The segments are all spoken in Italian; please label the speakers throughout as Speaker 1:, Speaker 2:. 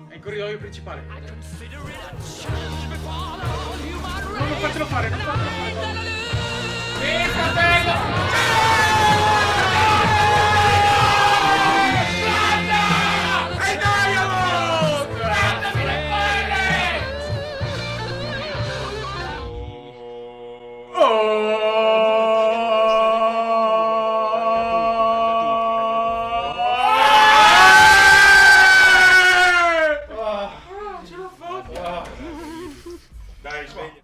Speaker 1: È il corridoio principale. Non fatelo fare, non fatelo fare. Sì, fratello!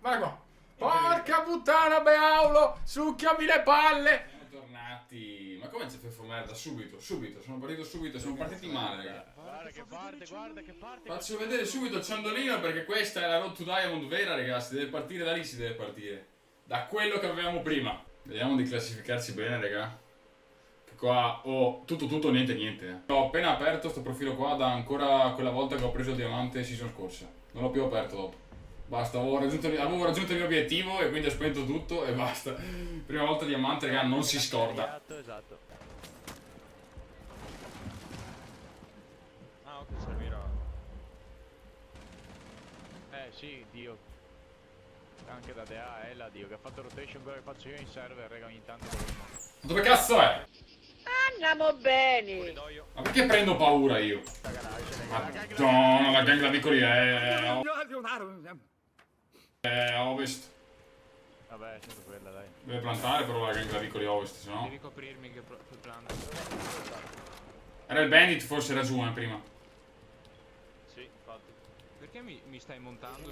Speaker 1: Guarda qua. Porca puttana, Beaulo! Succhiami le palle!
Speaker 2: Siamo tornati. Ma come c'è Feffo merda? Subito. Sono partito subito, siamo partiti male, raga.
Speaker 3: Guarda che parte.
Speaker 2: Faccio vedere subito il ciondolino perché questa è la Road to Diamond vera, ragazzi. Deve partire da lì, si deve partire. Da quello che avevamo prima. Vediamo di classificarci bene, raga. Che qua ho tutto, niente. Ho appena aperto sto profilo qua da ancora quella volta che ho preso il diamante season scorsa. Non l'ho più aperto dopo. Basta, avevo raggiunto il mio obiettivo e quindi ho spento tutto e basta. Prima volta diamante, raga, non si scorda.
Speaker 3: Esatto. Ah, ok, servirà. Sì, Dio. Anche da DA, la Dio, che ha fatto rotation quello che faccio io in server, raga, ogni tanto.
Speaker 2: Dove cazzo è?
Speaker 4: Andiamo bene!
Speaker 2: Ma perché prendo paura io? Madonna, la gang da piccoli è ovest.
Speaker 3: Vabbè, è sempre quella, dai.
Speaker 2: Deve plantare però la gang da piccoli ovest, se no.
Speaker 3: Devi coprirmi che planta.
Speaker 2: Era il bandit, forse era giù prima.
Speaker 3: Sì, infatti. Perché mi stai montando?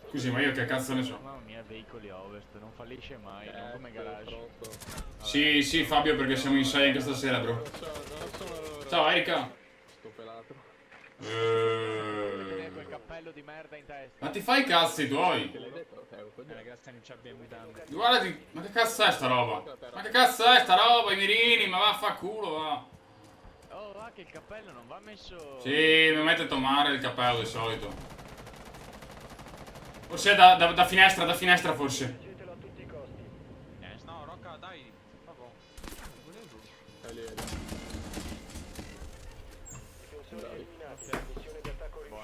Speaker 2: Scusi, ma io che cazzo ne so?
Speaker 3: Mamma mia, veicoli ovest, non fallisce mai, non come garage.
Speaker 2: Sì, Fabio, perché siamo in 6 anche stasera, bro. Ciao, Erika.
Speaker 5: Sto pelato.
Speaker 3: Quel cappello di merda in testa.
Speaker 2: Ma ti fai i cazzi tuoi?
Speaker 3: Ragazzi, non ci abbiamo i danni.
Speaker 2: Guardati, ma che cazzo è sta roba? Ma che cazzo è sta roba, i mirini, ma vaffanculo, va.
Speaker 3: Oh, va che il cappello non va messo...
Speaker 2: Sì, mi mette a tomare il cappello di solito. Forse è da finestra forse.
Speaker 3: No, Rocca, dai.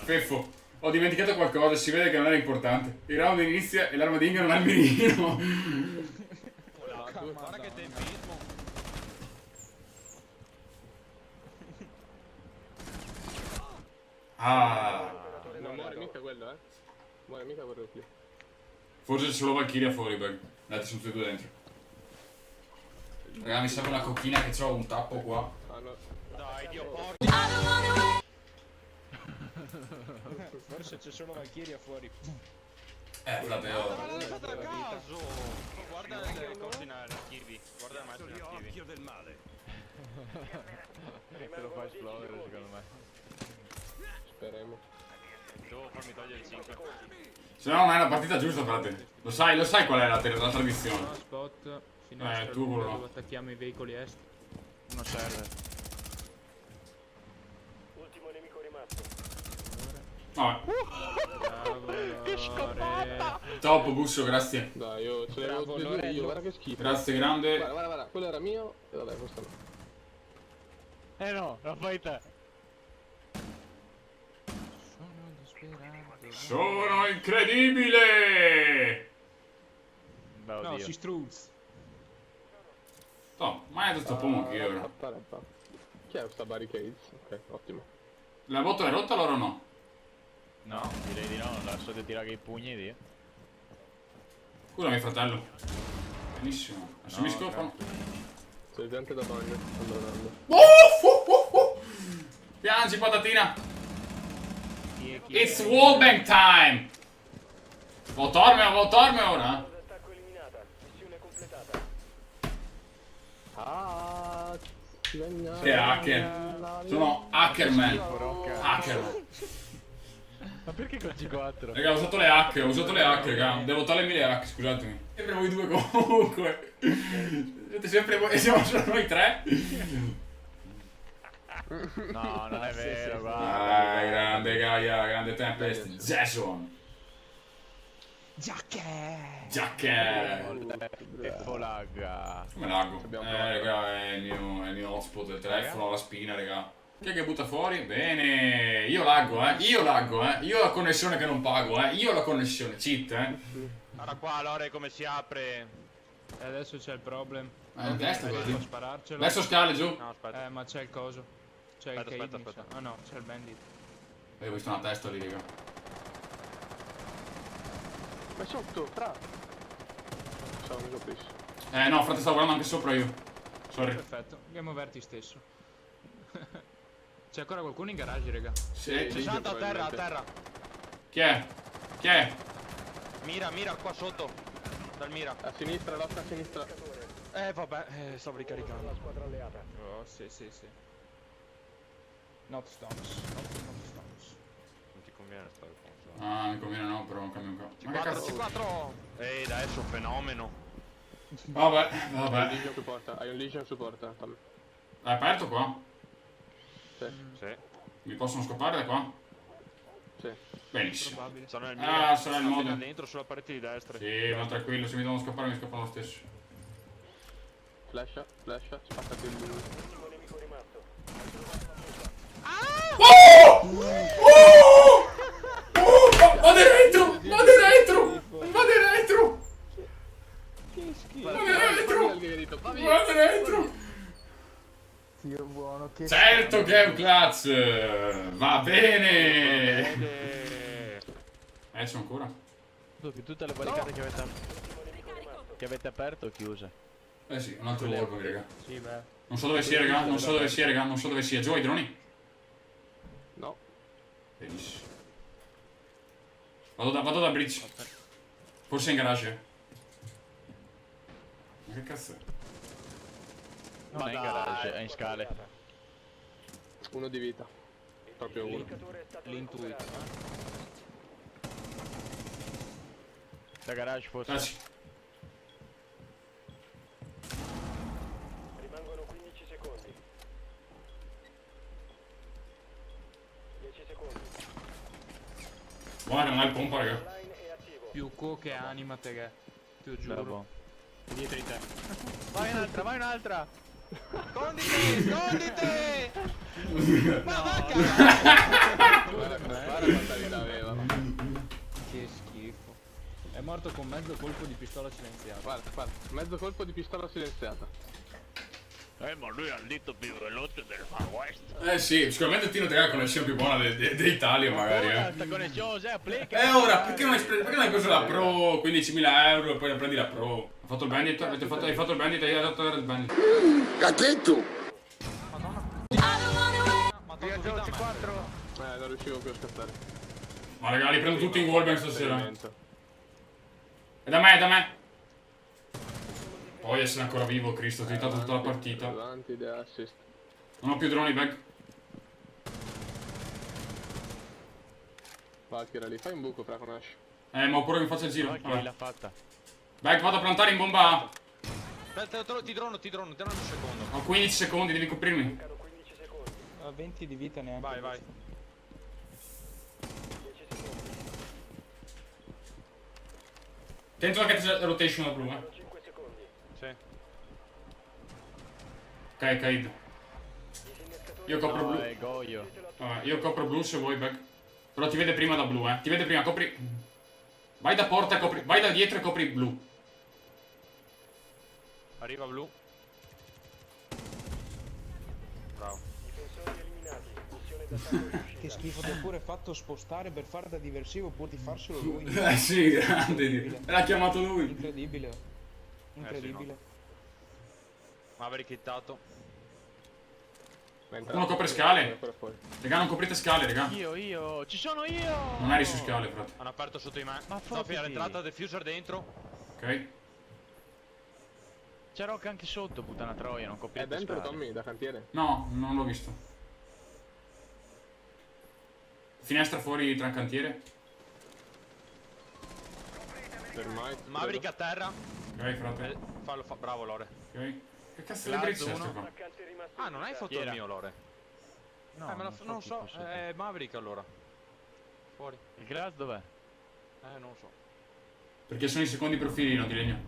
Speaker 2: Feffo, ho dimenticato qualcosa, si vede che non era importante. Il round inizia e l'armadillo non ha il mirino.
Speaker 3: Guarda che tempismo.
Speaker 2: Ah,
Speaker 5: Non muore mica quello, Muore mica quello qui.
Speaker 2: forse c'è solo Valkyria fuori, bag. Gli altri sono tutti e due dentro. Raga, mi serve una cocchina che c'ho un tappo qua.
Speaker 5: Ah no.
Speaker 3: Dai, Dio porco.
Speaker 6: Forse c'è solo Valkyria fuori.
Speaker 2: Fratello.
Speaker 3: Ma l'hai fatta a caso! Guarda le cose in aria, Kirby. Guarda la macchina Kirby.
Speaker 6: del male.
Speaker 3: Te lo fa esplodere, secondo me.
Speaker 5: Speriamo.
Speaker 3: Devo farmi togliere il 5.
Speaker 2: Se no non è la partita giusta, frate. Lo sai qual è la tradizione.
Speaker 6: No, spot, finestra
Speaker 2: tu
Speaker 6: lunga,
Speaker 2: quello.
Speaker 6: dove attacchiamo i veicoli est.
Speaker 3: Uno server.
Speaker 4: Ultimo nemico rimasto.
Speaker 2: Vabbè.
Speaker 6: Bravo,
Speaker 3: Che scopata!
Speaker 2: Top, Busso, grazie.
Speaker 5: Dai, io ce l'avevo
Speaker 6: Bravo,
Speaker 5: due io,
Speaker 6: Lorello.
Speaker 5: guarda che schifo.
Speaker 2: Grazie, grande.
Speaker 5: Guarda, quello era mio e vabbè, questo no.
Speaker 3: No, lo fai te.
Speaker 6: Sono disperato.
Speaker 2: Sono incredibile!
Speaker 3: Beh,
Speaker 6: No,
Speaker 3: oddio.
Speaker 6: si struzz.
Speaker 2: No, ma è tutto pomo che io.
Speaker 5: Rappa. Chi è questa barricades? Ok, ottimo.
Speaker 2: La botola è rotta allora o no?
Speaker 3: No, direi di no, lascio di tirare i pugni di.
Speaker 2: Scusami, fratello. Benissimo. Adesso mi scopano.
Speaker 5: C'è gente da bagno, stanno andando.
Speaker 2: Piangi, patatina.
Speaker 3: Chi
Speaker 2: It's wallbang time! Vuoi torme ora?
Speaker 4: Attacco eliminata. Missione completata.
Speaker 5: Ah,
Speaker 2: Che hacker. Sono hackerman. Hackerman.
Speaker 3: Ma perché con G4?
Speaker 2: Raga, ho usato le hack, raga. Devo togliermi le hack, scusatemi. Sempre voi due comunque. Siete sempre voi, siamo solo noi tre.
Speaker 3: No, non è vero, guarda.
Speaker 2: Ah, grande Gaia, grande Tempest. Jason.
Speaker 6: Giacche!
Speaker 3: Che folagga.
Speaker 2: Come laggo?
Speaker 5: Abbiamo provato.
Speaker 2: Raga, è il mio hotspot, il telefono, la spina, raga. Chi è che butta fuori? Bene, io laggo, io laggo, io ho la connessione che non pago, io ho la connessione, cheat,
Speaker 3: Guarda qua, Lore, come si apre.
Speaker 6: E adesso c'è il problem.
Speaker 2: in testa
Speaker 6: Devo
Speaker 2: così.
Speaker 6: spararcelo.
Speaker 2: Verso scale giù.
Speaker 3: No, aspetta.
Speaker 6: Ma c'è il coso. C'è il
Speaker 3: Aspetta,
Speaker 6: Cade,
Speaker 3: aspetta,
Speaker 6: mi sa.
Speaker 3: aspetta.
Speaker 6: Ah no, c'è il bandit.
Speaker 2: Ho visto una testa lì, raga.
Speaker 5: Ma è sotto, fra. Stavo meglio preso.
Speaker 2: No, frate, stavo guardando anche sopra io. Sorry.
Speaker 6: Perfetto, game over ti stesso. C'è ancora qualcuno in garage, raga.
Speaker 2: Sì.
Speaker 3: 60 a terra, a terra.
Speaker 2: Chi è? Chi è?
Speaker 3: Mira, qua sotto. Dal mira.
Speaker 5: A sinistra, lotta a sinistra.
Speaker 3: Vabbè, stavo ricaricando.
Speaker 4: Squadra alleata.
Speaker 6: Oh, sì. Not stones. Not stones.
Speaker 3: Non ti conviene stare qua.
Speaker 2: Ah, mi conviene no, però non cambio un po'. Ma che cazzo?
Speaker 3: C4. Ehi, adesso fenomeno.
Speaker 2: Vabbè.
Speaker 5: Hai un Legion supporta, hai un Legion supporta. Tom.
Speaker 2: È aperto qua?
Speaker 5: Sì,
Speaker 3: Sì.
Speaker 2: Mi possono scoppare da qua?
Speaker 5: sì.
Speaker 2: Benissimo.
Speaker 6: Probabile.
Speaker 3: Sono nel
Speaker 2: Ah, sarà il modo.
Speaker 3: dentro sulla parete di destra.
Speaker 2: Sì, ma tranquillo, se mi devono scappare mi scappano lo stesso.
Speaker 5: Flasha, spaccati il lui.
Speaker 4: Ultimo nemico rimasto.
Speaker 2: Vado dentro! Vado dentro! Vado dentro!
Speaker 5: Che schifo.
Speaker 2: Vado dentro!
Speaker 5: Va via.
Speaker 2: Vado dentro!
Speaker 6: Dio buono, che
Speaker 2: Certo che è un clutch! Va bene! Sono ancora?
Speaker 3: Tutte le barricate che avete aperto o chiuse?
Speaker 2: Eh sì, un altro wallbang, raga.
Speaker 6: Sì, beh.
Speaker 2: Non so dove sia, raga, non so dove sia, raga, non so dove sia. Giù ai droni?
Speaker 5: No.
Speaker 2: Benissimo. Vado da bridge. Forse in garage. Ma che cazzo è?
Speaker 3: Non è in garage, è in scale.
Speaker 5: Uno di vita. Proprio uno.
Speaker 4: L'indicatore è stato
Speaker 6: L'intuit.
Speaker 4: recuperato.
Speaker 3: Da garage forse.
Speaker 2: Ah sì.
Speaker 4: Rimangono 15 secondi. 10 secondi.
Speaker 2: Buona, non hai il pompa, raga.
Speaker 4: Line è attivo.
Speaker 6: Più co che anima te che. Te lo giuro.
Speaker 3: Bravo.
Speaker 6: Dietro di te.
Speaker 3: Vai un'altra! Sconditi! Ma va
Speaker 5: Guarda quanta vita aveva.
Speaker 6: Che schifo. È morto con mezzo colpo di pistola silenziata.
Speaker 5: Guarda. Mezzo colpo di pistola silenziata.
Speaker 3: ma lui ha il dito più veloce del Far West.
Speaker 2: Eh sì, sicuramente Tino te ha la connessione più buona d'Italia magari,
Speaker 3: Questa connessione si applica.
Speaker 2: E ora, perché non hai preso la Pro, 15.000 euro e poi prendi la Pro? Hai fatto il bandit? Hai fatto il bandit e hai dato il bandit.
Speaker 3: Via giù C4.
Speaker 5: Non riuscivo più a scattare.
Speaker 2: Ma raga, li prendo tutti in wallbang stasera.
Speaker 5: Esperimento.
Speaker 2: È da me. Poi essere ancora vivo, Cristo, ho tentato tutta la partita.
Speaker 5: Avanti, the assist.
Speaker 2: Non ho più droni, bag.
Speaker 5: Valkyra lì, fai un buco fra con Ash.
Speaker 2: Ma ho paura che mi faccia il giro.
Speaker 3: Chi
Speaker 2: Vabbè.
Speaker 3: l'ha fatta?
Speaker 2: Bag, vado a plantare in bomba A.
Speaker 3: Aspetta, ti drono un secondo.
Speaker 2: Ho 15 secondi, devi coprirmi.
Speaker 4: Mancano 15 secondi.
Speaker 6: Ha 20 di vita neanche.
Speaker 3: Vai.
Speaker 4: 10 secondi.
Speaker 2: Tento anche la rotation da blu,
Speaker 4: 5 secondi.
Speaker 3: Sì.
Speaker 2: Ok, Kaid.
Speaker 4: Disinnescatore.
Speaker 2: Io copro blu.
Speaker 3: è Goyo.
Speaker 2: Vabbè, io copro blu se vuoi, bag. Però ti vede prima da blu, Ti vede prima, copri. Vai da porta e copri. Vai da dietro e copri blu.
Speaker 3: Arriva blu. Bravo.
Speaker 4: Difensori eliminati. Missione d'attacco riuscita.
Speaker 7: Che schifo, ti ha pure fatto spostare per fare da diversivo pur di farselo lui.
Speaker 2: Sì, grande. L'ha chiamato lui.
Speaker 7: Incredibile. Incredibile.
Speaker 3: Maverick hittato.
Speaker 2: Uno copre scale.
Speaker 5: Ancora fuori.
Speaker 2: Raga, non coprite scale, raga.
Speaker 3: Io, ci sono io!
Speaker 2: Non eri su scale, frate.
Speaker 3: Hanno aperto sotto di me.
Speaker 7: Ma
Speaker 3: Sofia,
Speaker 7: fottiti.
Speaker 3: l'entrata diffuser dentro.
Speaker 2: Ok.
Speaker 3: C'è Rock anche sotto, puttana troia, non
Speaker 5: È
Speaker 3: coprite
Speaker 5: dentro
Speaker 3: scale.
Speaker 5: Tommy, da cantiere.
Speaker 2: No, non l'ho visto. Finestra fuori tra cantiere.
Speaker 5: Per mai.
Speaker 3: Maverick a terra.
Speaker 2: Ok, frate.
Speaker 3: Bravo Lore.
Speaker 2: Ok. Che cazzo di
Speaker 3: Glass
Speaker 2: bridge è
Speaker 3: uno.
Speaker 2: sto qua?
Speaker 4: Attaccante rimasto.
Speaker 3: Ah, non hai fatto il mio Lore?
Speaker 7: No,
Speaker 3: non so, è Maverick allora. Fuori.
Speaker 8: Il glass dov'è?
Speaker 3: Non so.
Speaker 2: Perché sono i secondi profilino di legno.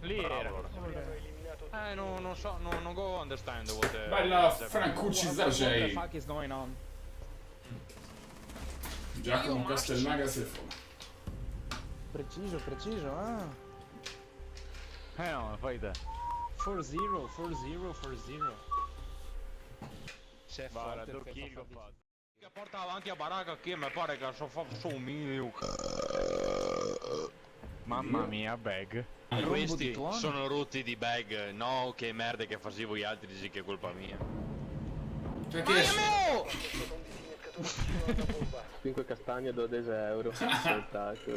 Speaker 3: Lì era.
Speaker 4: Hanno eliminato
Speaker 3: Non so, non go understand what the...
Speaker 2: Bella Francucci
Speaker 6: What the
Speaker 2: 06.
Speaker 6: fuck is going on?
Speaker 2: Giacomo Castelmaga Selfone.
Speaker 7: Preciso, preciso, ah.
Speaker 3: No, fai te.
Speaker 6: 4-0, 4-0, 4-0.
Speaker 7: Se è
Speaker 3: Guarda,
Speaker 7: forte,
Speaker 3: 2
Speaker 7: perché
Speaker 3: kill
Speaker 7: fa
Speaker 3: ho
Speaker 7: fatica.
Speaker 3: fatto. Che porta avanti a baracca che mi pare che so fa su un mio. Mamma mia, bag.
Speaker 6: Rombo
Speaker 3: Questi
Speaker 6: di tuono.
Speaker 3: sono rotti di bag. No, che merda che facevo gli altri, dici che è colpa mia.
Speaker 2: Cioè che
Speaker 4: secondi disinnescatori vicino alla bomba.
Speaker 5: 5 castagne, 12 euro. Spettacolo.